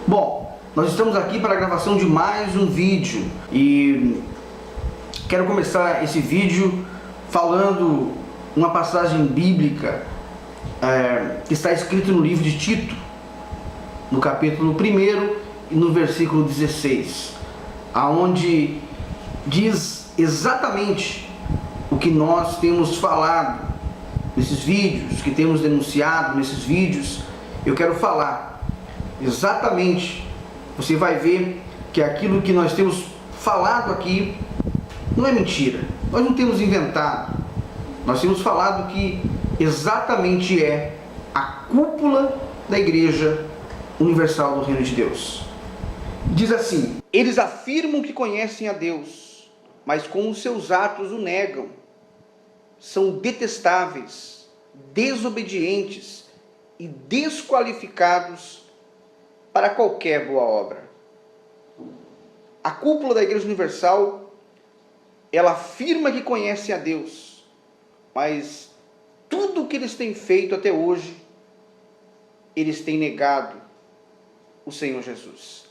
Bom, nós estamos aqui para a gravação de mais um vídeo e quero começar esse vídeo falando uma passagem bíblica que está escrita no livro de Tito, no capítulo 1 e no versículo 16, aonde diz exatamente o que nós temos falado nesses vídeos, que temos denunciado nesses vídeos. Eu quero falar exatamente, você vai ver que aquilo que nós temos falado aqui não é mentira, nós não temos inventado, nós temos falado que exatamente é a cúpula da Igreja Universal do Reino de Deus. Diz assim: eles afirmam que conhecem a Deus, mas com os seus atos o negam. São detestáveis, desobedientes e desqualificados para qualquer boa obra. A cúpula da Igreja Universal, ela afirma que conhece a Deus, mas tudo o que eles têm feito até hoje, eles têm negado o Senhor Jesus.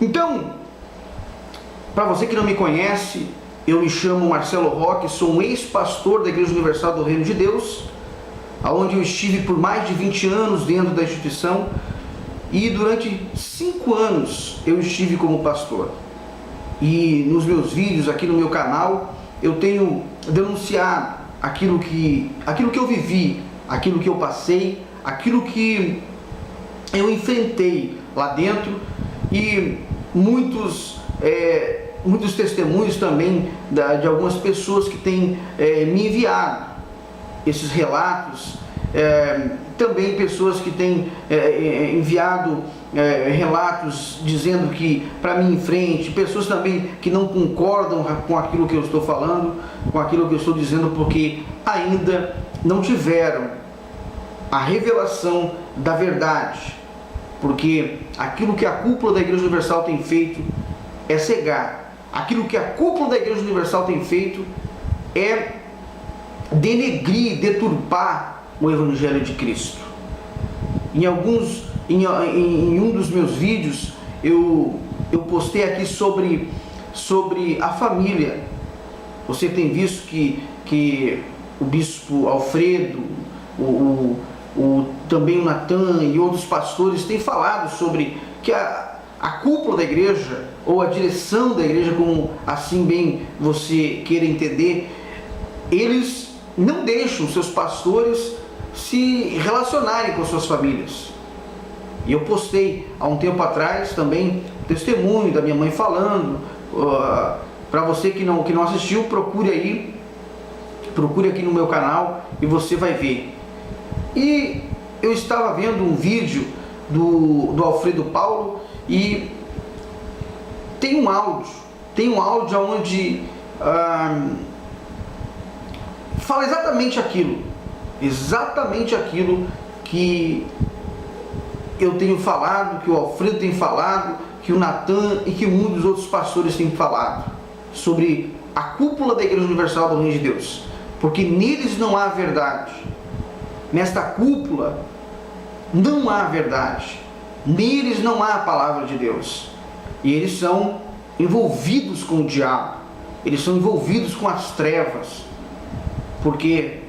Então, para você que não me conhece, eu me chamo Marcelo Roque, sou um ex-pastor da Igreja Universal do Reino de Deus, onde eu estive por mais de 20 anos dentro da instituição, e durante 5 anos eu estive como pastor. E nos meus vídeos aqui no meu canal, eu tenho denunciado aquilo que eu vivi, aquilo que eu passei, aquilo que eu enfrentei lá dentro, e muitos testemunhos também de algumas pessoas que têm me enviado esses relatos, também pessoas que têm enviado relatos dizendo que para mim em frente, pessoas também que não concordam com aquilo que eu estou falando, com aquilo que eu estou dizendo, porque ainda não tiveram a revelação da verdade, porque aquilo que a cúpula da Igreja Universal tem feito é cegar. Aquilo que a cúpula da Igreja Universal tem feito é denegrir, deturpar o Evangelho de Cristo. Em um dos meus vídeos, eu postei aqui sobre a família. Você tem visto que o bispo Alfredo, também o Natan e outros pastores têm falado sobre que a cúpula da igreja, ou a direção da igreja, como assim bem você queira entender, eles não deixam seus pastores se relacionarem com suas famílias. E eu postei há um tempo atrás também testemunho da minha mãe falando. Para você que não assistiu, procure aqui no meu canal e você vai ver. E eu estava vendo um vídeo do Alfredo Paulo, e tem um áudio onde fala exatamente aquilo que eu tenho falado, que o Alfredo tem falado, que o Natan e que muitos outros pastores têm falado sobre a cúpula da Igreja Universal do Reino de Deus, porque neles não há verdade. Nesta cúpula não há verdade, neles não há a palavra de Deus, e eles são envolvidos com o diabo, eles são envolvidos com as trevas, porque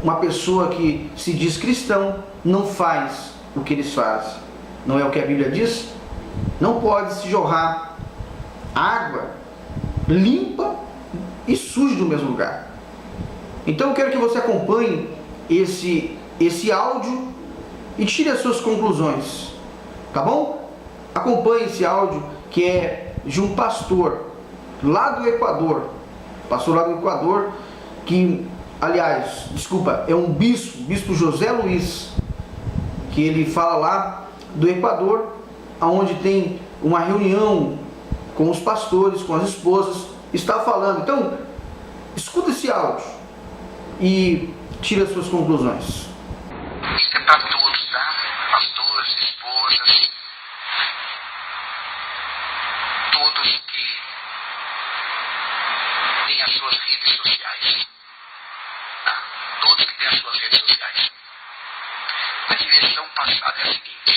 uma pessoa que se diz cristão não faz o que eles fazem. Não é o que a Bíblia diz? Não pode se jorrar água limpa e suja no mesmo lugar. Então eu quero que você acompanhe esse áudio e tire as suas conclusões, tá bom? Acompanhe esse áudio, que é de um pastor lá do Equador, que, aliás, é um bispo José Luiz, que ele fala lá do Equador, onde tem uma reunião com os pastores, com as esposas, está falando. Então, escuta esse áudio e tire as suas conclusões. Isso é para todos, tá? Pastores, esposas, todos que têm as suas redes sociais, tá? Todos que têm as suas redes sociais. A direção passada é a seguinte: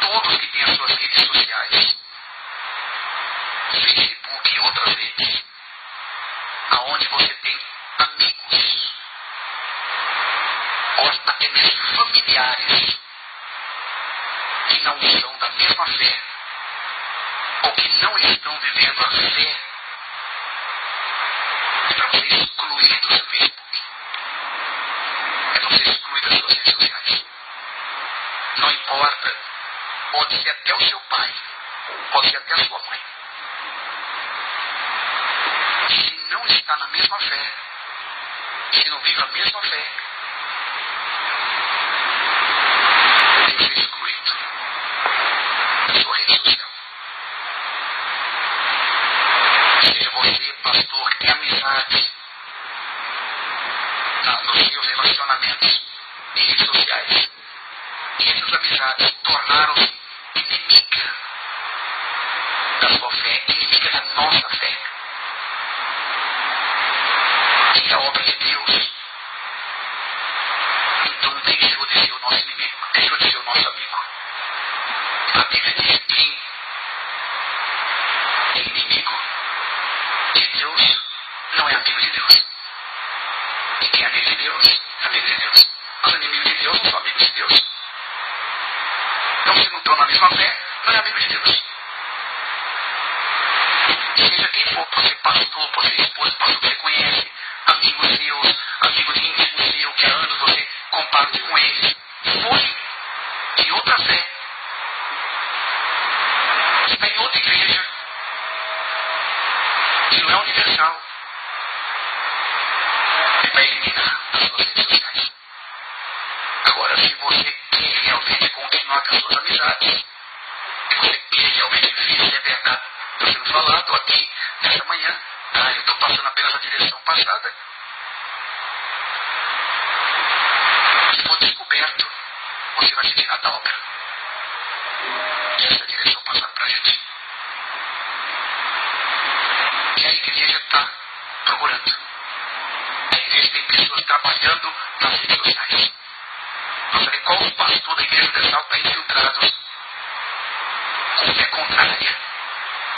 todos que têm as suas redes sociais, Facebook e outras redes, aonde você tem amigos, ou até mesmo familiares, que não são da mesma fé, ou que não estão vivendo a fé, é para você excluir do seu Facebook. É para você excluir das suas redes sociais. Não importa, pode ser até o seu pai, pode ser até a sua mãe. Se não está na mesma fé, se não vive a mesma fé, deve ser excluído da sua rede social. Seja você, pastor, que tem amizade nos seus relacionamentos em redes sociais, e essas amizades tornaram-se inimiga da sua fé, inimiga da nossa fé. E a obra de Deus, então deixou de ser o nosso inimigo, deixou de ser o nosso amigo. A Bíblia diz que quem é inimigo de Deus não é amigo de Deus. E quem é amigo de Deus, é amigo de Deus. Os inimigos de Deus não são amigos de Deus. Então, se não estão na mesma fé, não é amigo de Deus. Seja quem for, pode ser pastor, pode ser esposa, pastor que você conhece, amigos seus, amigos íntimos seus, que há anos você comparte com eles, foi de outra fé, está em outra igreja, que não é universal, ele vai eliminar as suas redes sociais. Agora, se você quer realmente continuar com as suas amizades, se você quer realmente ver se é verdade, estou sendo falado aqui nessa manhã, eu estou passando apenas a direção passada. Se for descoberto, você vai se tirar da obra. Essa é a direção passada para a gente. E a igreja está procurando. A igreja tem pessoas trabalhando nas redes sociais. Não sei qual pastor da igreja universal está infiltrado com fé contrária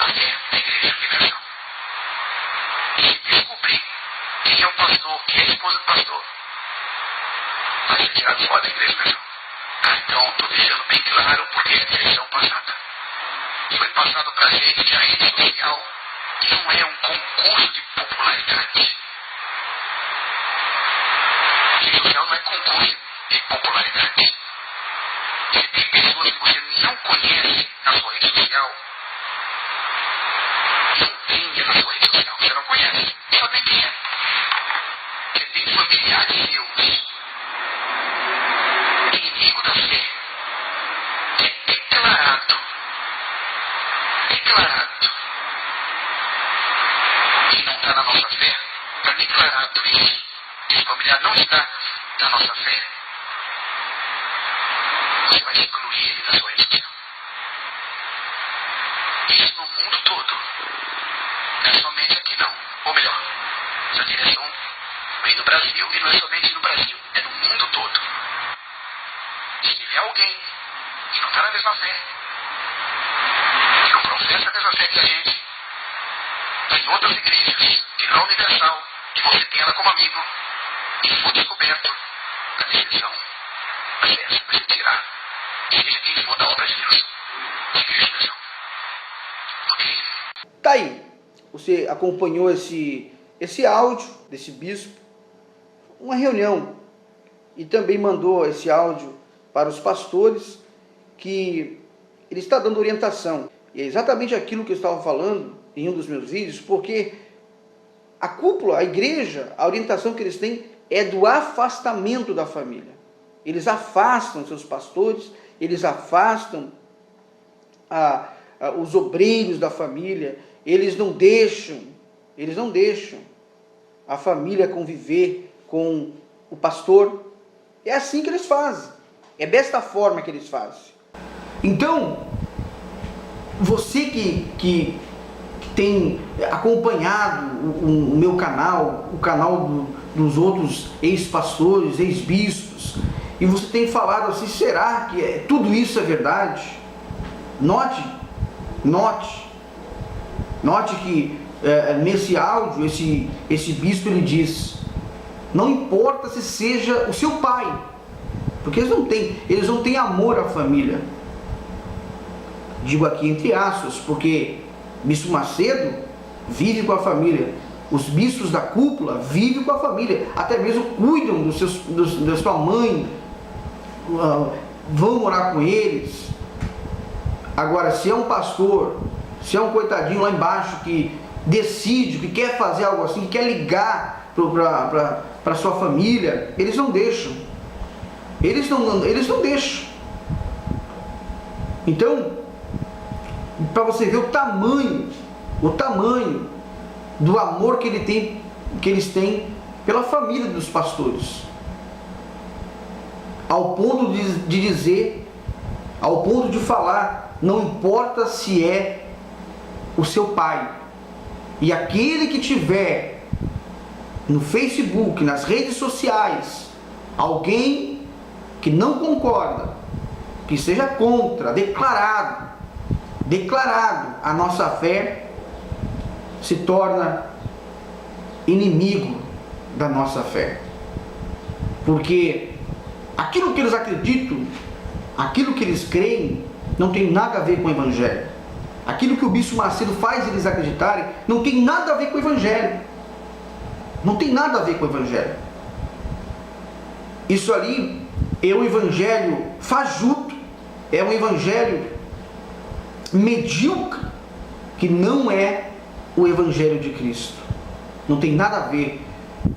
à fé da igreja universal. E se descobrir quem é o pastor, quem é a esposa do pastor, vai ser tirado fora da igreja universal. Então, estou deixando bem claro porque é a direção passada. Foi passado para a gente que a rede social não é um concurso de popularidade. A rede social não é concurso de popularidade. Se tem pessoas que você não conhece na sua rede social, não tenha na sua rede social, você não conhece, só tem quem é. Você tem familiares seus, inimigo da fé, é declarado, que não está na nossa fé, está declarado isso. Esse familiar não está na nossa fé. Você vai excluir ele da sua rede social. Isso no mundo todo. Não é somente aqui não. Ou melhor, essa direção vem do Brasil e não é somente no Brasil, é no mundo todo. Se tiver alguém que não está na mesma fé, que não professa a mesma fé que a gente, tem outras igrejas que não é universal, que você tem ela como amigo, e for descoberto, a decisão vai ser essa, vai se tirar, seja quem for da obra de Deus, da igreja universal. Ok? Tá aí, você acompanhou esse áudio desse bispo, uma reunião, e também mandou esse áudio para os pastores, que ele está dando orientação. E é exatamente aquilo que eu estava falando em um dos meus vídeos, porque a cúpula, a igreja, a orientação que eles têm é do afastamento da família. Eles afastam seus pastores, eles afastam os obreiros da família, eles não deixam a família conviver com o pastor. É assim que eles fazem, é desta forma que eles fazem. Então, você que tem acompanhado o meu canal, o canal dos outros ex-pastores, ex-bispos, e você tem falado assim, será que tudo isso é verdade? Note que nesse áudio, esse bispo ele diz: não importa se seja o seu pai, porque eles não têm amor à família. Digo aqui entre aspas, porque Bispo Macedo vive com a família, os bispos da cúpula vivem com a família, até mesmo cuidam da sua mãe, vão morar com eles. Agora, se é um pastor, se é um coitadinho lá embaixo que decide, que quer fazer algo assim, que quer ligar para sua família, eles não deixam. Eles não deixam. Então, para você ver o tamanho do amor que eles têm pela família dos pastores, ao ponto de dizer, ao ponto de falar, não importa se é o seu pai, e aquele que tiver no Facebook, nas redes sociais, alguém que não concorda, que seja contra, declarado a nossa fé, se torna inimigo da nossa fé. Porque aquilo que eles acreditam, aquilo que eles creem, não tem nada a ver com o Evangelho. Aquilo que o Bispo Macedo faz eles acreditarem, não tem nada a ver com o Evangelho. Não tem nada a ver com o Evangelho. Isso ali é um Evangelho fajuto, é um Evangelho medíocre, que não é o Evangelho de Cristo. Não tem nada a ver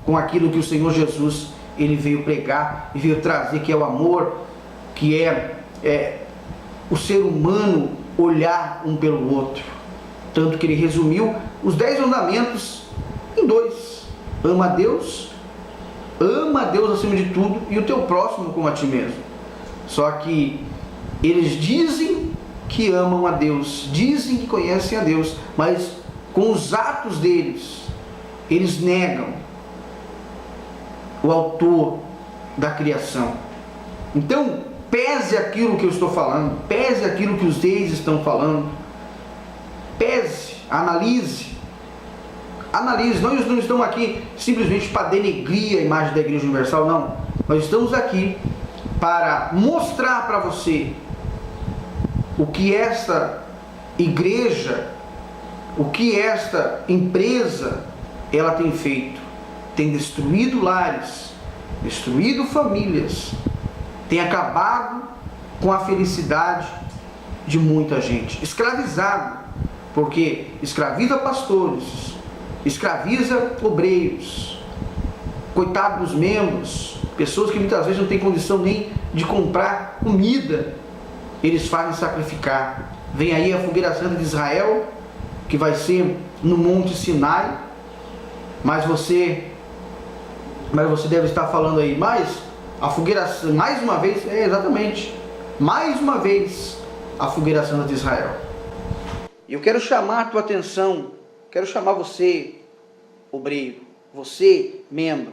com aquilo que o Senhor Jesus ele veio pregar e veio trazer, que é o amor, que é o ser humano olhar um pelo outro. Tanto que ele resumiu os 10 mandamentos em 2: ama a Deus acima de tudo, e o teu próximo como a ti mesmo. Só que eles dizem que amam a Deus, dizem que conhecem a Deus, mas com os atos deles, eles negam o autor da criação. Então, pese aquilo que eu estou falando, pese aquilo que os reis estão falando, pese, analise. Nós não estamos aqui simplesmente para denegrir a imagem da Igreja Universal, não. Nós estamos aqui para mostrar para você o que esta igreja, o que esta empresa, ela tem feito. Tem destruído lares, destruído famílias, tem acabado com a felicidade de muita gente, escravizado, porque escraviza pastores, escraviza obreiros, coitado dos membros, pessoas que muitas vezes não têm condição nem de comprar comida, eles fazem sacrificar. Vem aí a fogueira santa de Israel, que vai ser no Monte Sinai, mas você deve estar falando aí, mas a fogueira, mais uma vez, exatamente, mais uma vez, a fogueira santa de Israel. E eu quero chamar a tua atenção, quero chamar você, obreiro, você, membro,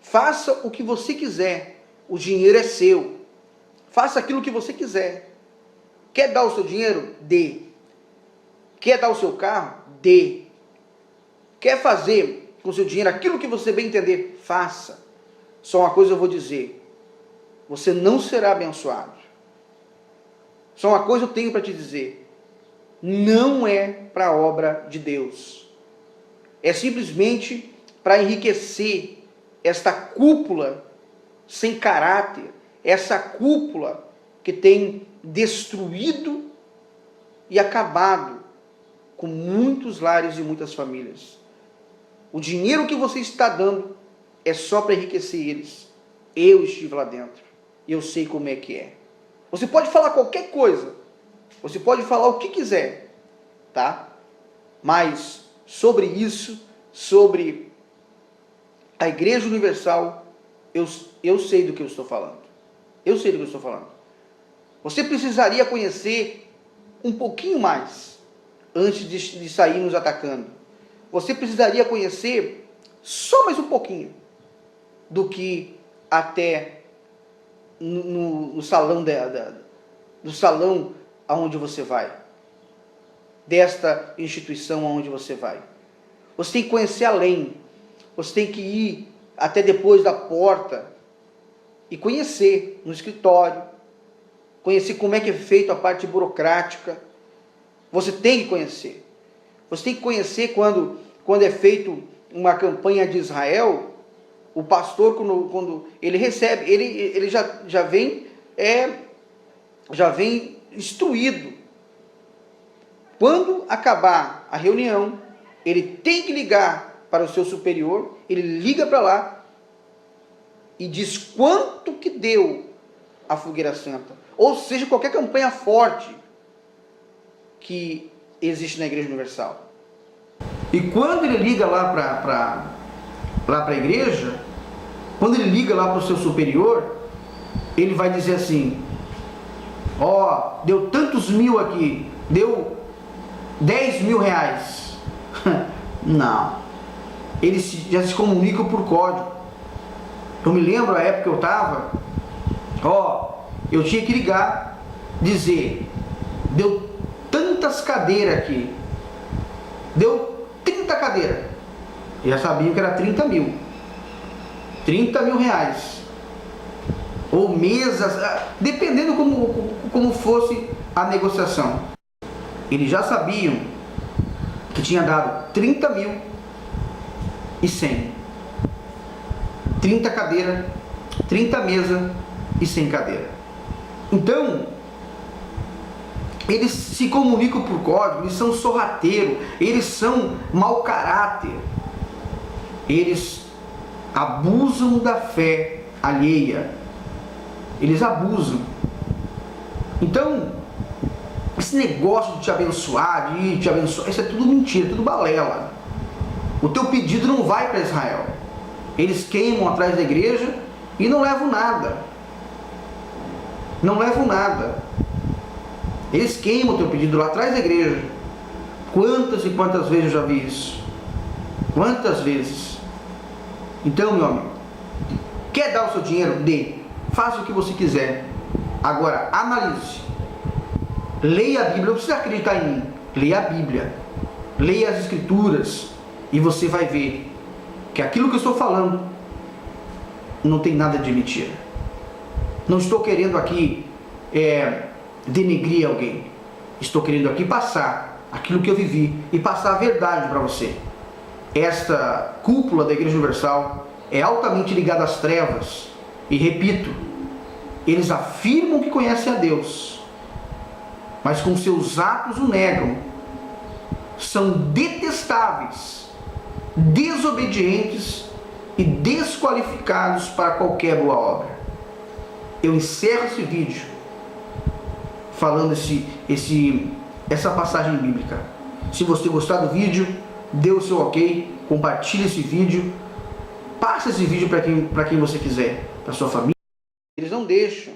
faça o que você quiser, o dinheiro é seu, faça aquilo que você quiser. Quer dar o seu dinheiro? Dê. Quer dar o seu carro? Dê. Quer fazer com o seu dinheiro aquilo que você bem entender? Faça. Só uma coisa eu vou dizer: você não será abençoado. Só uma coisa eu tenho para te dizer: não é para a obra de Deus. É simplesmente para enriquecer esta cúpula sem caráter, essa cúpula que tem destruído e acabado com muitos lares e muitas famílias. O dinheiro que você está dando é só para enriquecer eles. Eu estive lá dentro e eu sei como é que é. Você pode falar qualquer coisa, você pode falar o que quiser, tá? Mas sobre isso, sobre a Igreja Universal, eu sei do que eu estou falando. Eu sei do que eu estou falando. Você precisaria conhecer um pouquinho mais antes de sair nos atacando. Você precisaria conhecer só mais um pouquinho do que até no salão aonde você vai, desta instituição aonde você vai. Você tem que conhecer além, você tem que ir até depois da porta e conhecer no escritório, conhecer como é que é feito a parte burocrática. Você tem que conhecer. Você tem que conhecer quando é feito uma campanha de Israel, o pastor, quando ele recebe, ele já vem instruído. Quando acabar a reunião, ele tem que ligar para o seu superior, ele liga para lá e diz quanto que deu a fogueira santa. Ou seja, qualquer campanha forte que existe na Igreja Universal. E quando ele liga lá para a igreja, quando ele liga lá para o seu superior, ele vai dizer assim: ó, deu tantos mil aqui, deu 10 mil reais. Não. Eles já se comunicam por código. Eu me lembro a época que eu estava, eu tinha que ligar, dizer, deu tantas cadeiras aqui, deu 30 cadeiras. Já sabiam que era 30 mil. 30 mil reais. Ou mesas, dependendo como fosse a negociação. Eles já sabiam que tinha dado 30 mil e 100. 30 cadeiras, 30 mesas e 100 cadeiras. Então, eles se comunicam por código, eles são sorrateiros, eles são mau caráter. Eles abusam da fé alheia. Eles abusam. Então, esse negócio de te abençoar, isso é tudo mentira, tudo balela. O teu pedido não vai para Israel. Eles queimam atrás da igreja e não levam nada. Não levam nada. Eles queimam o teu pedido lá atrás da igreja. Quantas e quantas vezes eu já vi isso? Quantas vezes? Então, meu amigo, quer dar o seu dinheiro? Dê. Faça o que você quiser. Agora, analise. Leia a Bíblia. Não precisa acreditar em mim. Leia a Bíblia. Leia as Escrituras. E você vai ver que aquilo que eu estou falando não tem nada de mentira. Não estou querendo aqui denegrir alguém. Estou querendo aqui passar aquilo que eu vivi e passar a verdade para você. Esta cúpula da Igreja Universal é altamente ligada às trevas. E repito, eles afirmam que conhecem a Deus, mas com seus atos o negam. São detestáveis, desobedientes e desqualificados para qualquer boa obra. Eu encerro esse vídeo falando essa passagem bíblica. Se você gostar do vídeo, dê o seu ok, compartilhe esse vídeo, passe esse vídeo para quem você quiser, para sua família. Eles não deixam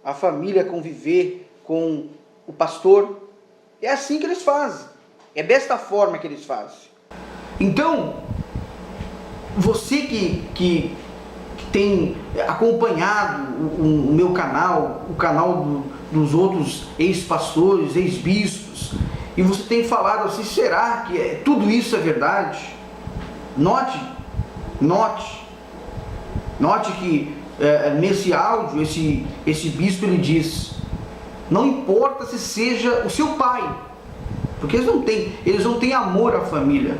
a família conviver com o pastor. É assim que eles fazem. É desta forma que eles fazem. Então, você que tem acompanhado o meu canal, o canal dos outros ex-pastores, ex-bispos, e você tem falado assim, será que tudo isso é verdade? Note que nesse áudio, esse bispo ele diz, não importa se seja o seu pai, porque eles não têm amor à família.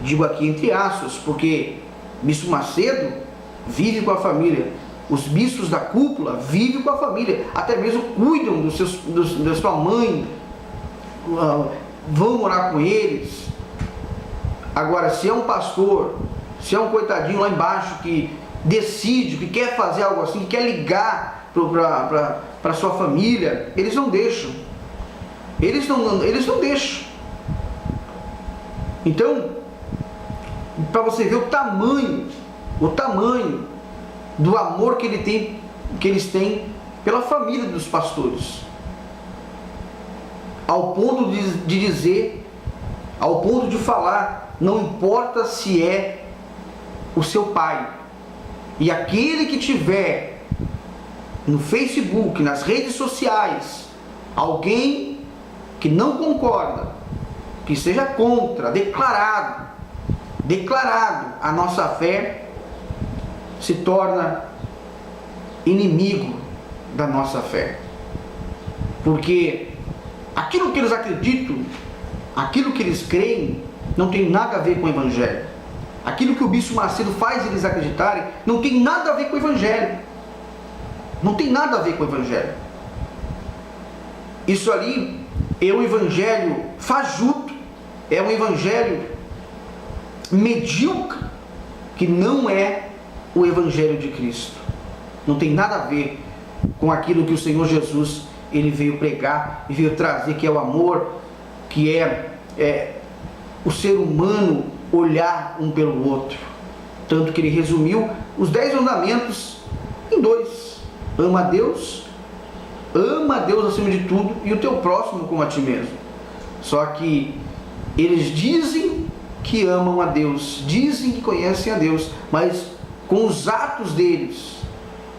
Digo aqui entre aspas, porque Bispo Macedo vive com a família, os bispos da cúpula vivem com a família, até mesmo cuidam da sua mãe, vão morar com eles. Agora, se é um pastor, se é um coitadinho lá embaixo que decide, que quer fazer algo assim, que quer ligar para sua família, eles não deixam. Eles não deixam. Então, para você ver o tamanho do amor que eles têm pela família dos pastores, ao ponto de dizer, ao ponto de falar, não importa se é o seu pai, e aquele que tiver no Facebook, nas redes sociais, alguém que não concorda, que seja contra, declarado a nossa fé, se torna inimigo da nossa fé. Porque aquilo que eles acreditam, aquilo que eles creem, não tem nada a ver com o Evangelho. Aquilo que o Bispo Macedo faz eles acreditarem, não tem nada a ver com o Evangelho. Não tem nada a ver com o Evangelho. Isso ali é um Evangelho fajuto, é um Evangelho medíocre, que não é o Evangelho de Cristo. Não tem nada a ver com aquilo que o Senhor Jesus ele veio pregar e veio trazer, que é o amor, que é o ser humano olhar um pelo outro. Tanto que ele resumiu os 10 mandamentos em 2: ama a Deus acima de tudo, e o teu próximo como a ti mesmo. Só que eles dizem que amam a Deus, dizem que conhecem a Deus, mas com os atos deles,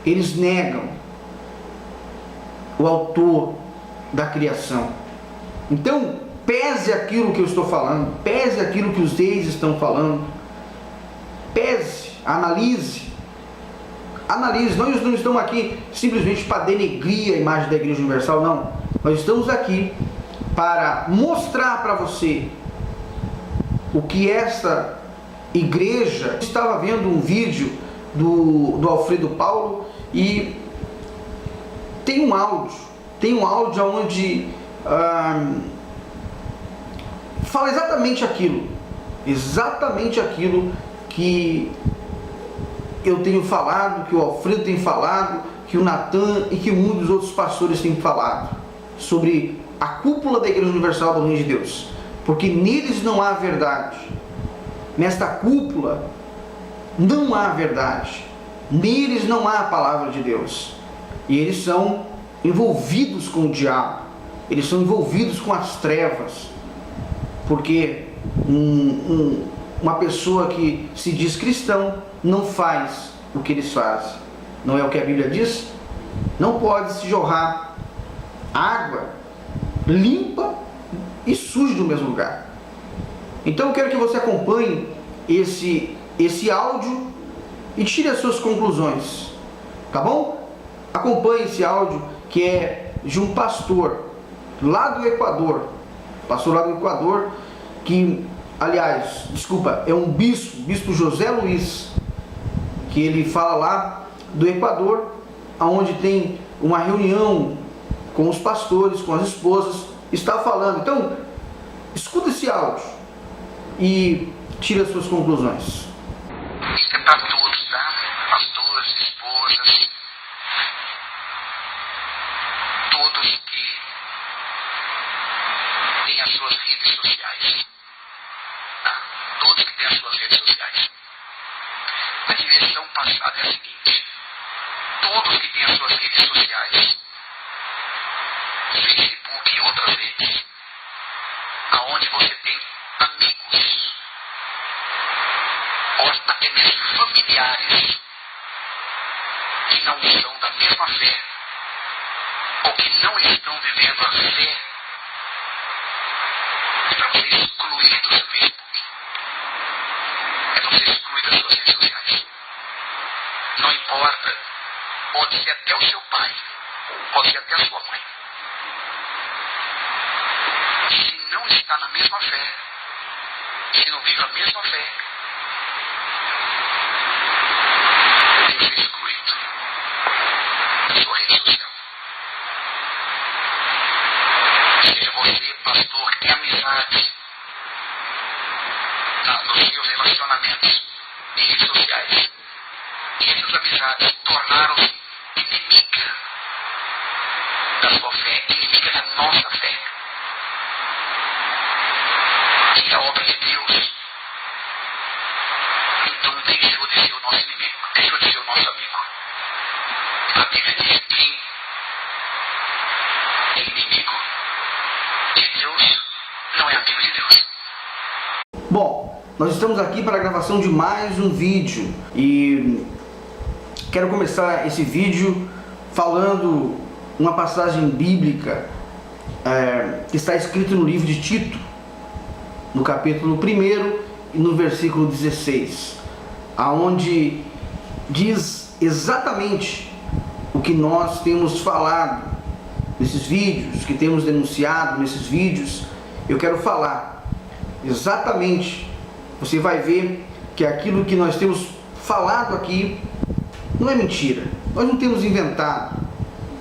eles negam o autor da criação. Então, pese aquilo que eu estou falando, pese aquilo que os reis estão falando, pese, analise. Nós não estamos aqui simplesmente para denegrir a imagem da Igreja Universal, não. Nós estamos aqui para mostrar para você o que essa igreja. Estava vendo um vídeo do Alfredo Paulo e tem um áudio onde fala exatamente aquilo que eu tenho falado, que o Alfredo tem falado, que o Natan e que muitos outros pastores têm falado sobre a cúpula da Igreja Universal do Reino de Deus, porque neles não há verdade. Nesta cúpula não há verdade, neles não há a palavra de Deus, e eles são envolvidos com o diabo, eles são envolvidos com as trevas, porque uma pessoa que se diz cristão não faz o que eles fazem. Não é o que a Bíblia diz? Não pode se jorrar água limpa e suja do mesmo lugar. Então eu quero que você acompanhe esse áudio e tire as suas conclusões, tá bom? Acompanhe esse áudio, que é de um pastor lá do Equador, que, aliás, é um bispo José Luiz, que ele fala lá do Equador, onde tem uma reunião com os pastores, com as esposas, está falando. Então, escuta esse áudio e tira as suas conclusões. Isso é para todos, tá? Pastores, esposas, todos que têm as suas redes sociais, tá? Todos que têm as suas redes sociais. A direção passada é a seguinte: todos que têm as suas redes sociais, Facebook e outras redes, aonde você tem amigos, ou até mesmo familiares, que não são da mesma fé, ou que não estão vivendo a fé, é para você excluir do seu Facebook, é para você excluir das suas redes sociais. Não importa, pode ser até o seu pai, pode ser até a sua mãe. Se não está na mesma fé, se não vive a mesma fé, deve ser excluído da sua rede social. Seja você, pastor, que tem amizade nos seus relacionamentos em redes sociais, e essas amizades tornaram-se inimiga da sua fé, inimiga da nossa fé. E a obra de Deus, então deixou de ser o nosso inimigo, deixou de ser o nosso amigo. A Bíblia diz que quem é inimigo de Deus não é amigo de Deus. Bom, nós estamos aqui para a gravação de mais um vídeo e quero começar esse vídeo falando uma passagem bíblica que está escrita no livro de Tito, no capítulo 1 e no versículo 16, aonde diz exatamente o que nós temos falado nesses vídeos, que temos denunciado nesses vídeos. Eu quero falar exatamente, você vai ver que aquilo que nós temos falado aqui não é mentira, nós não temos inventado,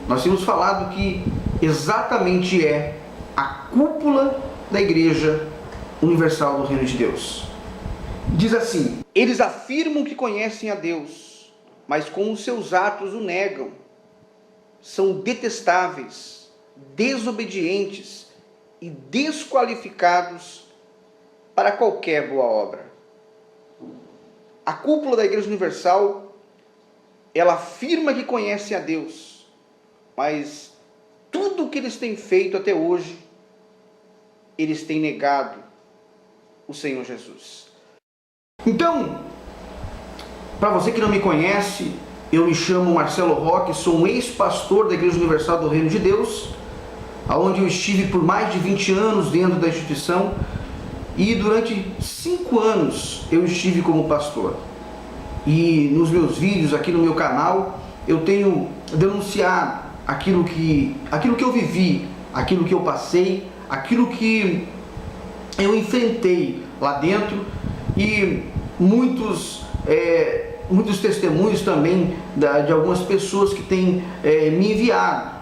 nós temos falado que exatamente é a cúpula da Igreja Universal do Reino de Deus. Diz assim: eles afirmam que conhecem a Deus, mas com os seus atos o negam. São detestáveis, desobedientes e desqualificados para qualquer boa obra. A cúpula da Igreja Universal, ela afirma que conhece a Deus, mas tudo o que eles têm feito até hoje, eles têm negado o Senhor Jesus. Então, para você que não me conhece, eu me chamo Marcelo Roque, sou um ex-pastor da Igreja Universal do Reino de Deus, onde eu estive por mais de 20 anos dentro da instituição, e durante 5 anos eu estive como pastor. E nos meus vídeos aqui no meu canal, eu tenho denunciado aquilo que eu vivi, aquilo que eu passei, aquilo que eu enfrentei lá dentro, e muitos testemunhos também de algumas pessoas que têm me enviado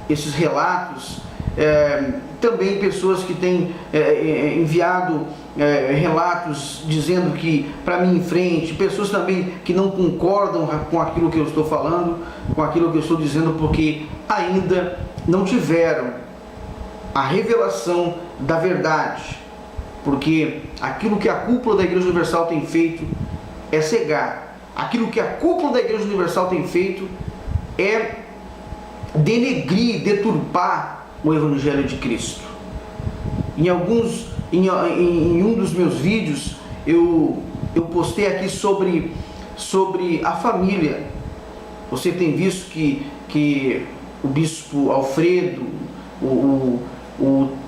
esses relatos, também pessoas que têm enviado relatos dizendo que para mim em frente, pessoas também que não concordam com aquilo que eu estou falando, com aquilo que eu estou dizendo, porque ainda não tiveram a revelação da verdade, porque aquilo que a cúpula da Igreja Universal tem feito é cegar, aquilo que a cúpula da Igreja Universal tem feito é denegrir, deturpar o Evangelho de Cristo. Em um dos meus vídeos eu postei aqui sobre a família. Você tem visto que o bispo Alfredo,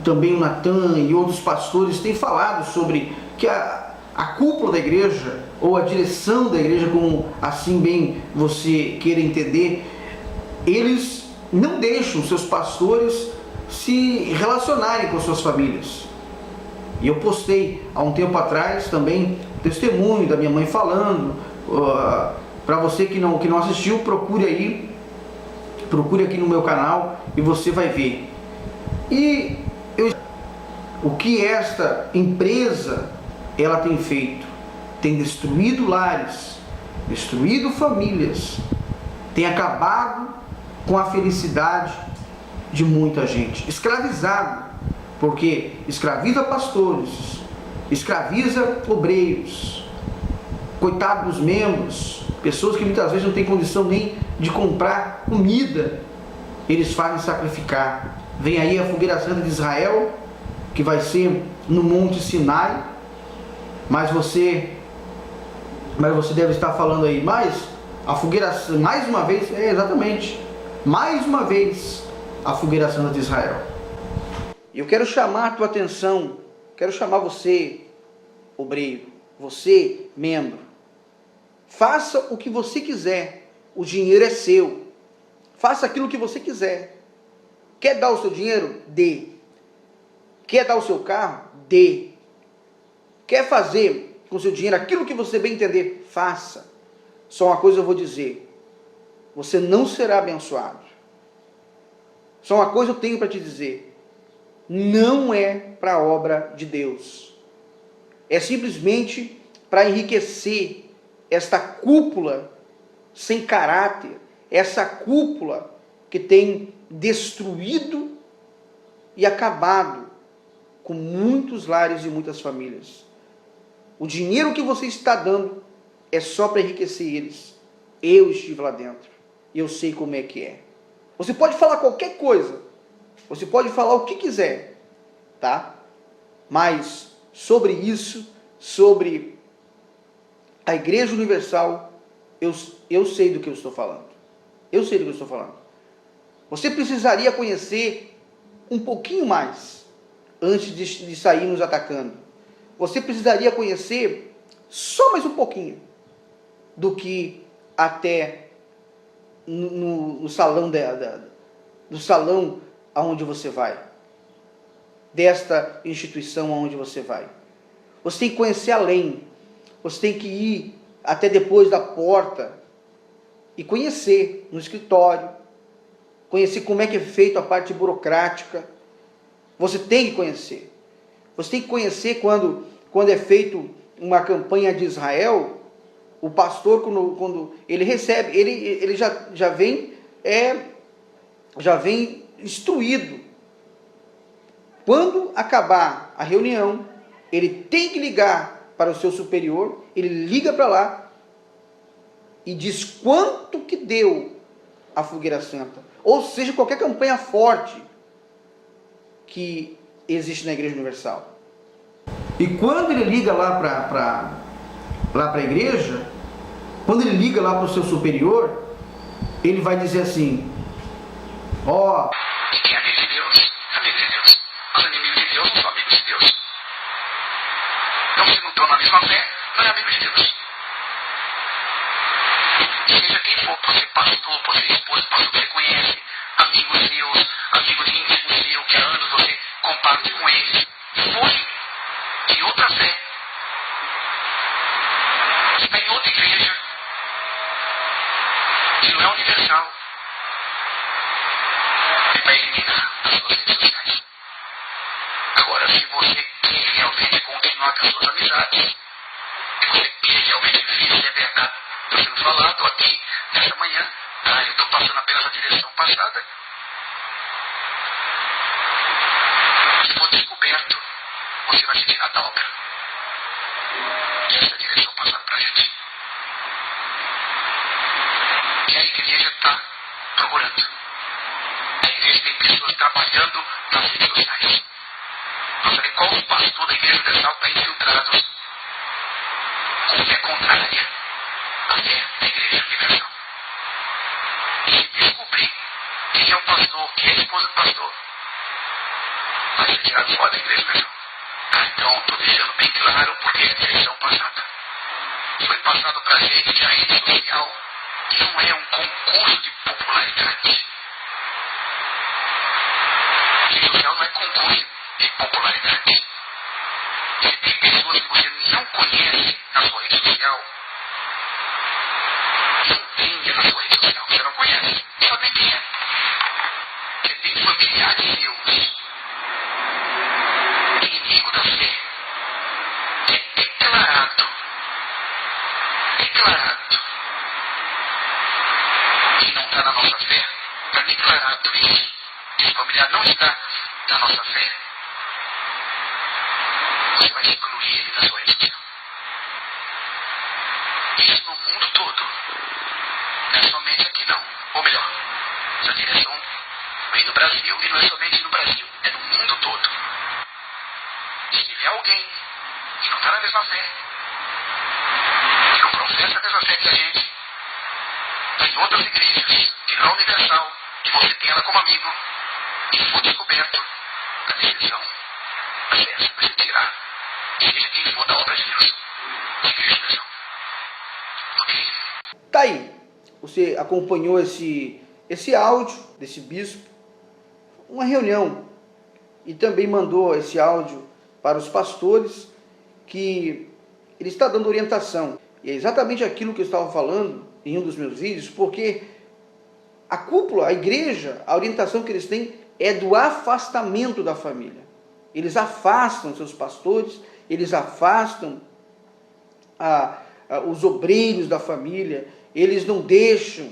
também o Natan e outros pastores têm falado sobre que a cúpula da igreja, ou a direção da igreja, como assim bem você queira entender, eles não deixam seus pastores se relacionarem com suas famílias. E eu postei há um tempo atrás também testemunho da minha mãe falando. Para você que não assistiu, procure aqui no meu canal e você vai ver. E o que esta empresa ela tem feito? Tem destruído lares, destruído famílias, tem acabado com a felicidade de muita gente, escravizado, porque escraviza pastores, escraviza obreiros, coitado dos membros, pessoas que muitas vezes não têm condição nem de comprar comida, eles fazem sacrificar. Vem aí a fogueira santa de Israel, que vai ser no Monte Sinai, mas você deve estar falando aí, mas a fogueira, mais uma vez, exatamente, mais uma vez, a fogueira santa de Israel. Eu quero chamar a tua atenção, quero chamar você, obreiro, você, membro, faça o que você quiser, o dinheiro é seu, faça aquilo que você quiser. Quer dar o seu dinheiro? Dê. Quer dar o seu carro? Dê. Quer fazer com o seu dinheiro aquilo que você bem entender? Faça. Só uma coisa eu vou dizer: você não será abençoado. Só uma coisa eu tenho para te dizer: não é para a obra de Deus. É simplesmente para enriquecer esta cúpula sem caráter, essa cúpula que tem destruído e acabado com muitos lares e muitas famílias. O dinheiro que você está dando é só para enriquecer eles. Eu estive lá dentro e eu sei como é que é. Você pode falar qualquer coisa, você pode falar o que quiser, tá? Mas sobre isso, sobre a Igreja Universal, eu sei do que eu estou falando. Eu sei do que eu estou falando. Você precisaria conhecer um pouquinho mais antes de sair nos atacando. Você precisaria conhecer só mais um pouquinho do que até no salão do salão aonde você vai, desta instituição aonde você vai. Você tem que conhecer além. Você tem que ir até depois da porta e conhecer no escritório, conhecer como é que é feito a parte burocrática. Você tem que conhecer. Você tem que conhecer quando é feito uma campanha de Israel, o pastor, quando ele recebe, ele já vem instruído. Quando acabar a reunião, ele tem que ligar para o seu superior, ele liga para lá e diz quanto que deu a fogueira santa. Ou seja, qualquer campanha forte que existe na Igreja Universal. E quando ele liga lá para a igreja, quando ele liga lá para o seu superior, ele vai dizer assim: ó, quem é amigo de Deus, amigo de Deus. Os inimigos de Deus não são amigos de Deus. Então, se não estão na mesma fé, não é amigo de Deus. Seja quem for, pode ser pastor, pode ser esposa, pastor que você conhece, amigos seus, amigo de íntimo seu, que há anos você comparte com eles, foi de outra fé, está em outra igreja, que não é universal, ele vai eliminar as suas redes sociais. Agora, se você quer realmente continuar com as suas amizades, e você quer realmente ver se é verdade, estou sendo falado aqui nessa manhã, eu estou passando apenas a direção passada. Se for descoberto, você vai se tirar da obra. Essa é a direção passada para a gente. E a igreja está procurando. A igreja tem pessoas trabalhando nas redes sociais. Não sabe qual pastor da Igreja Universal está infiltrado com fé contrária à fé da Igreja Universal. E se descobrir quem é o pastor, quem é a esposa do pastor, vai ser tirado fora da Igreja Universal. Então, estou deixando bem claro porque é a direção passada. Foi passado para a gente que a rede social não é um concurso de popularidade. A rede social não é concurso de popularidade. Se tem pessoas que você não conhece na sua rede social, não tenha na sua rede social, você não conhece, só tem quem é. Você tem familiares seus, inimigo da fé, é declarado, que não está na nossa fé, está declarado isso. Esse familiar não está na nossa fé. Você vai excluir ele da sua rede social. Isso no mundo todo. Não é somente aqui não. Ou melhor, essa direção vem do Brasil e não é somente no Brasil. É no mundo todo. Se tiver alguém que não está na mesma fé, que não professa a mesma fé que a gente, tem outras igrejas, que não é universal, e você tem ela como amigo, e for descoberto, a decisão vai ser essa, vai se tirar, seja quem for da obra de Deus, da igreja universal. Ok? Tá aí. Você acompanhou esse áudio desse bispo, uma reunião, e também mandou esse áudio para os pastores, que ele está dando orientação. E é exatamente aquilo que eu estava falando em um dos meus vídeos, porque a cúpula, a igreja, a orientação que eles têm é do afastamento da família. Eles afastam seus pastores, eles afastam os obreiros da família, eles não deixam